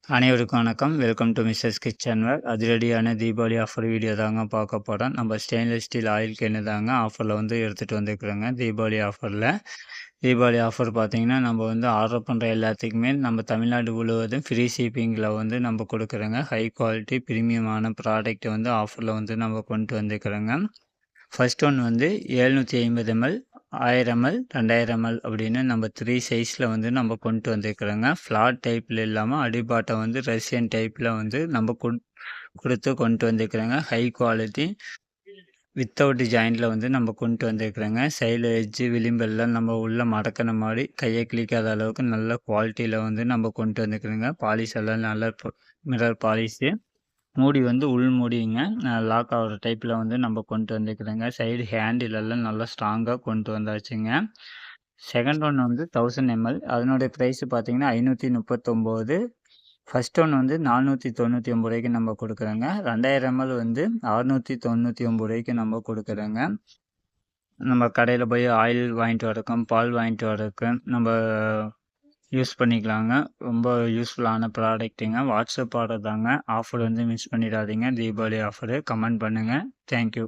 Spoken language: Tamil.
அனைவருக்கும் வணக்கம். வெல்கம் டு மிஸ்ஸஸ் கிச்சன் வேர். அதிரடியான தீபாவளி ஆஃபர் வீடியோ தாங்க பார்க்க போறோம். நம்ம ஸ்டெயின்லெஸ் ஸ்டீல் ஆயில் கேனு தாங்க ஆஃபர்ல எடுத்துட்டு வந்துருக்குறோங்க. தீபாவளி ஆஃபர்ல. தீபாவளி ஆஃபர் பார்த்தீங்கன்னா, நம்ம ஆர்டர் பண்ற எல்லாத்துக்குமே நம்ம தமிழ்நாடு முழுவதும் ஃப்ரீ ஷிப்பிங்ல நம்ம குடுக்குறோங்க. ஹை குவாலிட்டி பிரீமியமான ப்ராடக்ட் ஆஃபர்ல நம்ம கொண்டு வந்துருக்குறோங்க. First one 750 ML, 1000 ML, 2000 ML அப்படின்னு நம்ம 3 சைஸில் நம்ம கொண்டு வந்திருக்கிறோங்க. ஃப்ளாட் டைப்பில் இல்லாமல் அடிபாட்டம் ரஷ்யன் டைப்பில் நம்ம கொடுத்து கொண்டு வந்திருக்கிறோங்க. ஹை குவாலிட்டி வித்தவுட் ஜாயிண்டில் நம்ம கொண்டு வந்திருக்கிறோங்க. சைடில் எட்ஜு விளிம்பெல்லாம் நம்ம உள்ளே மடக்கின மாதிரி கையை கிளிக்காத அளவுக்கு நல்ல குவாலிட்டியில் நம்ம கொண்டு வந்திருக்கிறோங்க. பாலிஷ் எல்லாம் நல்ல மிரர் பாலிஷு. மூடி உள் மூடிங்க. லாக் ஆகிற டைப்பில் நம்ம கொண்டு வந்துருக்குறோங்க. சைடு ஹேண்டில் எல்லாம் நல்லா ஸ்ட்ராங்காக கொண்டு வந்தாச்சுங்க. Second one 1000 ML. அதனுடைய ப்ரைஸ் பார்த்தீங்கன்னா 539. ஃபர்ஸ்ட் ஒன் 499 ரூபாய்க்கு நம்ம கொடுக்குறோங்க. 2000 எம்எல் 699 ரூபாய்க்கு நம்ம கொடுக்குறோங்க. நம்ம கடையில் போய் ஆயில் வாங்கிட்டு வரக்கும், பால் வாங்கிட்டு வரக்கும் நம்ம யூஸ் பண்ணிக்கலாங்க. ரொம்ப யூஸ்ஃபுல்லான ப்ராடக்ட்டுங்க. வாட்ஸ்அப் ஆர்டர் தாங்க. ஆஃபர் மிஸ் பண்ணிடாதீங்க. தீபாவளி ஆஃபரு. கமெண்ட் பண்ணுங்கள். தேங்க்யூ.